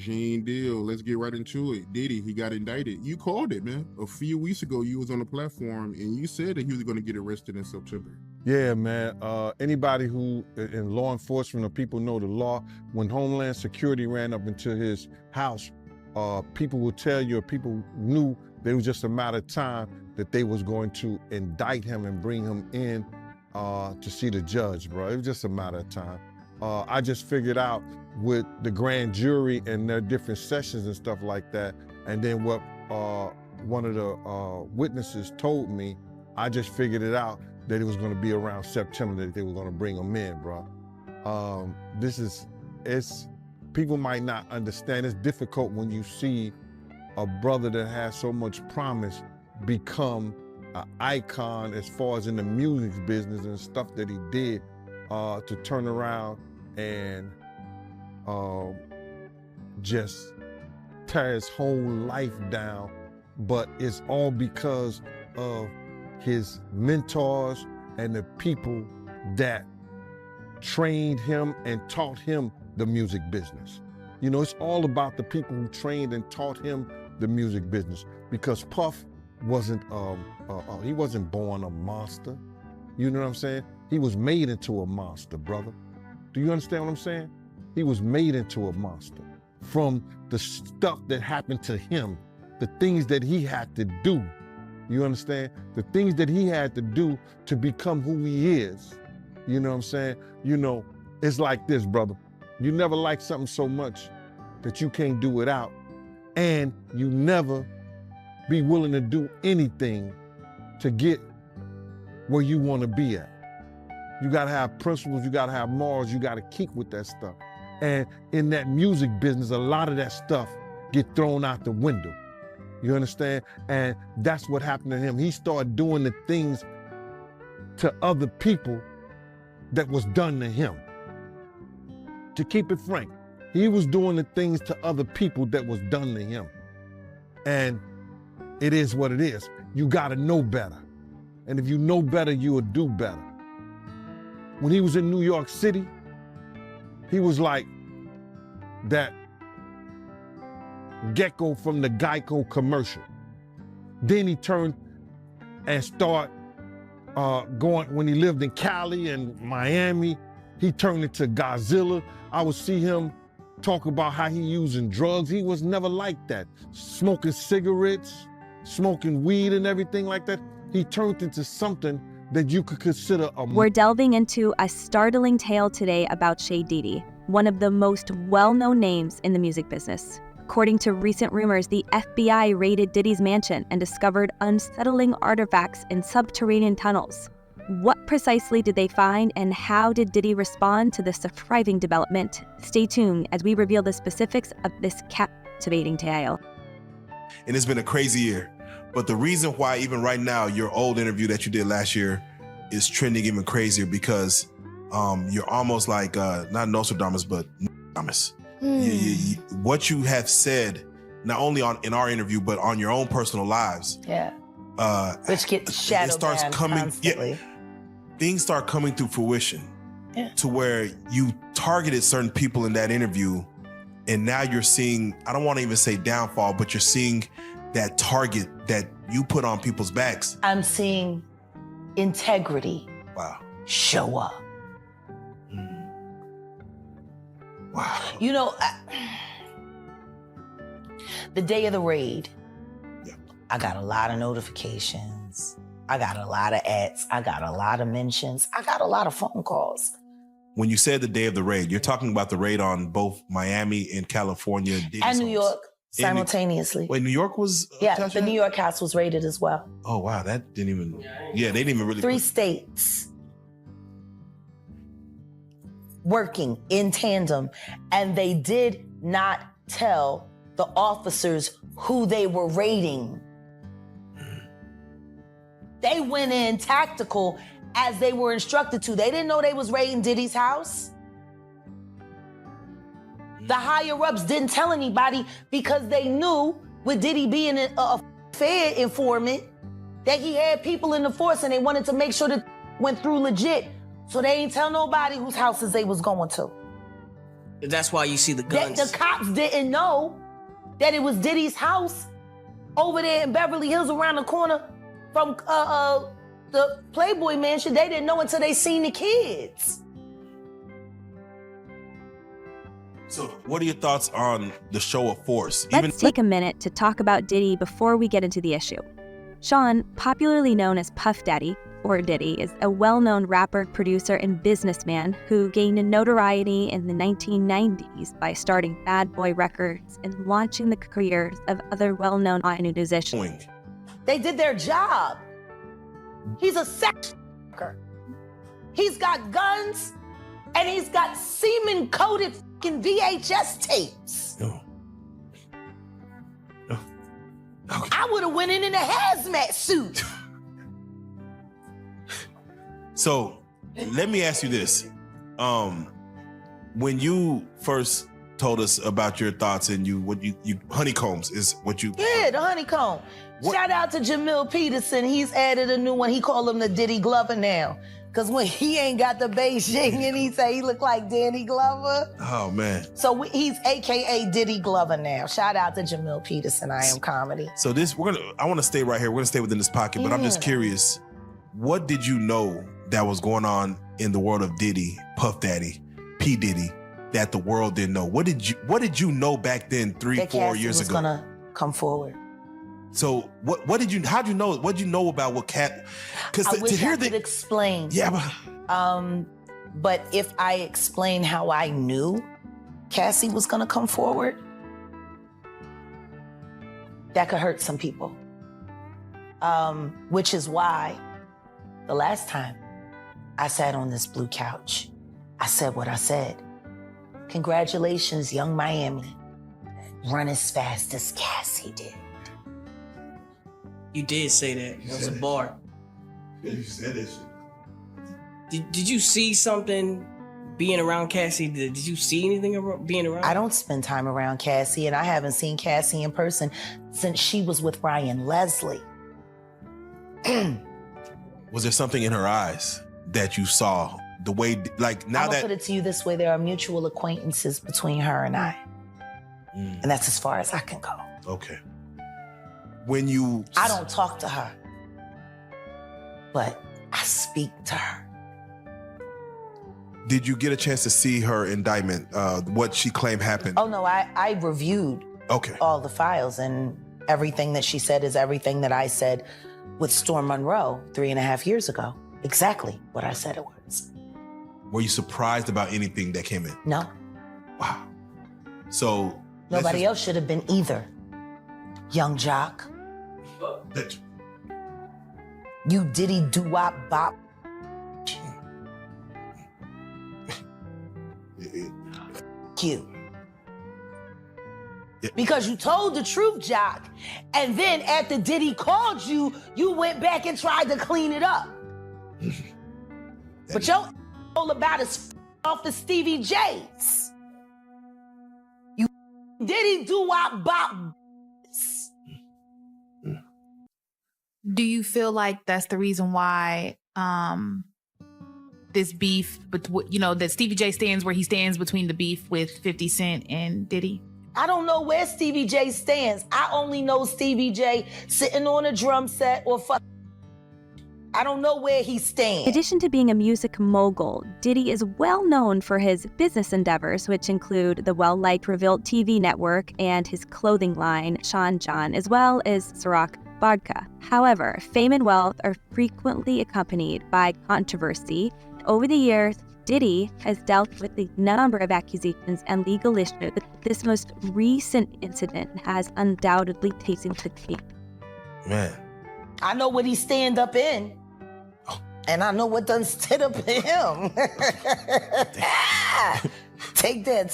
Gene Deal, let's get right into it. Diddy, he got indicted. You called it, man. A few weeks ago, you was on the platform and you said that he was going to get arrested in September. Yeah, man. Anybody who in law enforcement or people know the law, when Homeland Security ran up into his house, people will tell you, or people knew that it was just a matter of time that they was going to indict him and bring him in to see the judge, bro. It was just a matter of time. I just figured out with the grand jury and their different sessions and stuff like that, and then what one of the witnesses told me, I just figured it out that it was going to be around September that they were going to bring him in, bro. People might not understand. It's difficult when you see a brother that has so much promise become an icon as far as in the music business and stuff that he did, to turn around and just tear his whole life down. But it's all because of his mentors and the people that trained him and taught him the music business. You know, it's all about the people who trained and taught him the music business, because Puff wasn't, he wasn't born a monster. You know what I'm saying? He was made into a monster, brother. Do you understand what I'm saying? He was made into a monster from the stuff that happened to him, the things that he had to do. You understand? The things that he had to do to become who he is. You know what I'm saying? You know, it's like this, brother. You never like something so much that you can't do without, and you never be willing to do anything to get where you want to be at. You gotta have principles, you gotta have morals, you gotta keep with that stuff. And in that music business, a lot of that stuff get thrown out the window. You understand? And that's what happened to him. He started doing the things to other people that was done to him. To keep it frank, he was doing the things to other people that was done to him. And it is what it is. You gotta know better. And if you know better, you will do better. When he was in New York City, he was like that gecko from the Geico commercial. Then he turned and started going, when he lived in Cali and Miami, he turned into Godzilla. I would see him talk about how he using drugs. He was never like that. Smoking cigarettes, smoking weed and everything like that. He turned into something that you could consider a... We're delving into a startling tale today about Shay Diddy, one of the most well-known names in the music business. According to recent rumors, the FBI raided Diddy's mansion and discovered unsettling artifacts in subterranean tunnels. What precisely did they find, and how did Diddy respond to this surprising development? Stay tuned as we reveal the specifics of this captivating tale. And it's been a crazy year. But the reason why even right now, your old interview that you did last year is trending even crazier, because you're almost like, not Nostradamus, but Nostradamus. What you have said, not only in our interview, but on your own personal lives. Yeah. Which gets shadow banned constantly. Yeah, things start coming to fruition, to where you targeted certain people in that interview, and now you're seeing, I don't want to even say downfall, but you're seeing that target that you put on people's backs. I'm seeing integrity show up. Wow. You know, the day of the raid, I got a lot of notifications. I got a lot of ads. I got a lot of mentions. I got a lot of phone calls. When you said the day of the raid, you're talking about the raid on both Miami and California. And New York. Simultaneously. Wait, New York was? Yeah, the New York house was raided as well. Oh, wow. That didn't even, they didn't even really. 3 states working in tandem, and they did not tell the officers who they were raiding. They went in tactical as they were instructed to. They didn't know they was raiding Diddy's house. The higher-ups didn't tell anybody because they knew, with Diddy being a Fed informant, that he had people in the force, and they wanted to make sure that went through legit. So they ain't tell nobody whose houses they was going to. That's why you see the guns. The cops didn't know that it was Diddy's house over there in Beverly Hills around the corner from the Playboy Mansion. They didn't know until they seen the kids. So what are your thoughts on the show of force? Let's take a minute to talk about Diddy before we get into the issue. Sean, popularly known as Puff Daddy, or Diddy, is a well-known rapper, producer, and businessman who gained notoriety in the 1990s by starting Bad Boy Records and launching the careers of other well-known musicians. They did their job. He's a sex worker. He's got guns, and he's got semen-coated fucking VHS tapes. No. Okay. I would have went in a hazmat suit. So let me ask you this. When you first told us about your thoughts and you honeycombs is what you... Yeah, the honeycomb. What? Shout out to Jamil Peterson. He's added a new one. He called him the Diddy Glover now. Because when he ain't got the Beijing and he say he look like Danny Glover. Oh, man. So he's AKA Diddy Glover now. Shout out to Jamil Peterson, I Am Comedy. So I want to stay right here. We're going to stay within this pocket, but I'm just curious. What did you know that was going on in the world of Diddy, Puff Daddy, P. Diddy, that the world didn't know? What did you know back then, 3-4 years ago? Was gonna come forward. So how'd you know? What'd you know about what Cat? Because I wish to hear I could explain. Yeah, but if I explain how I knew Cassie was gonna come forward, that could hurt some people. Which is why the last time I sat on this blue couch, I said what I said. Congratulations, young Miami. Run as fast as Cassie did. You did say that. That was a bar. You said it. Did you see something being around Cassie? Did you see anything being around? I don't spend time around Cassie, and I haven't seen Cassie in person since she was with Ryan Leslie. Was there something in her eyes that you saw? The way, like now I'll that... put it to you this way, there are mutual acquaintances between her and I. And that's as far as I can go. Okay. When you... I don't talk to her, but I speak to her. Did you get a chance to see her indictment, what she claimed happened? Oh no, I reviewed all the files, and everything that she said is everything that I said with Storm Monroe 3.5 years ago. Exactly what I said it was. Were you surprised about anything that came in? No. Wow. So... Nobody else should have been either. Young jock. You Diddy doo-wop bop. You. Because you told the truth, Jock. And then after Diddy called you, you went back and tried to clean it up. But your all about is off the Stevie J's. You Diddy doo-wop bop. Do you feel like that's the reason why this beef, but that Stevie J stands where he stands between the beef with 50 Cent and Diddy? I don't know where Stevie J stands. I only know Stevie J sitting on a drum set or I don't know where he stands. In addition to being a music mogul, Diddy is well known for his business endeavors, which include the well-liked Revealed TV network and his clothing line, Sean John, as well as Ciroc vodka. However, fame and wealth are frequently accompanied by controversy. Over the years, Diddy has dealt with a number of accusations and legal issues. This most recent incident has undoubtedly taken the cake. Man. I know what he stand up in. And I know what done stood up in him. Take that.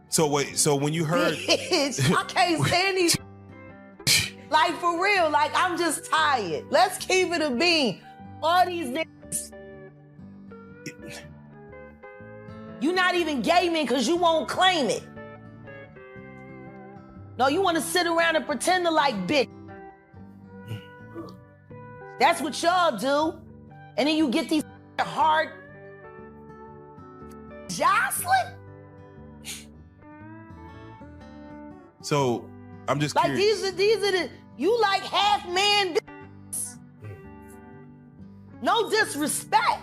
So wait, so when you heard... Bitch, I can't stand these... Like, for real, like, I'm just tired. Let's keep it a bean. All these niggas... You not even gay men because you won't claim it. No, you want to sit around and pretend to like bitch. That's what y'all do. And then you get these hard Jocelyn? So I'm just Like curious. these are the you like half man. No disrespect,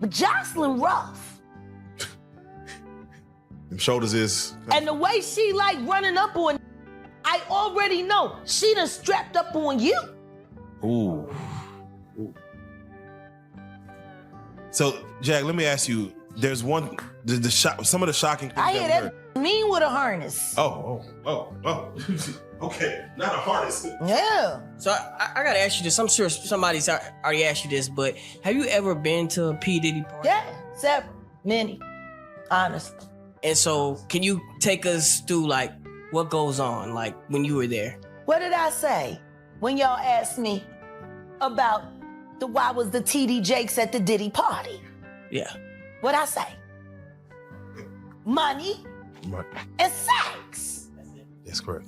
but Jocelyn rough. Them shoulders is. And the way she like running up on, I already know she done strapped up on you. Ooh. So, Jack, let me ask you. There's one. Some of the shocking things. I hear we heard. that mean with a harness. Oh. Okay, not a harness. Yeah. So I gotta ask you this. I'm sure somebody's already asked you this, but have you ever been to a P. Diddy party? Yeah. Several. Many. Honestly. And so, can you take us through like what goes on, like when you were there? What did I say when y'all asked me about why was the TD Jakes at the Diddy party? Yeah. What'd I say? Money and sex. That's correct.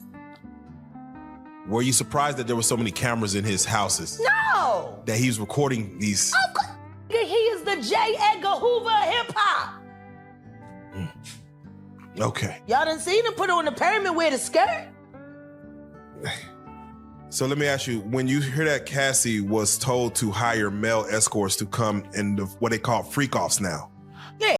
Were you surprised that there were so many cameras in his houses? No. That he was recording these? Of course. He is the J. Edgar Hoover of hip hop. Okay. Y'all done seen him put on the pyramid with a skirt? So let me ask you, when you hear that Cassie was told to hire male escorts to come in what they call freak offs now,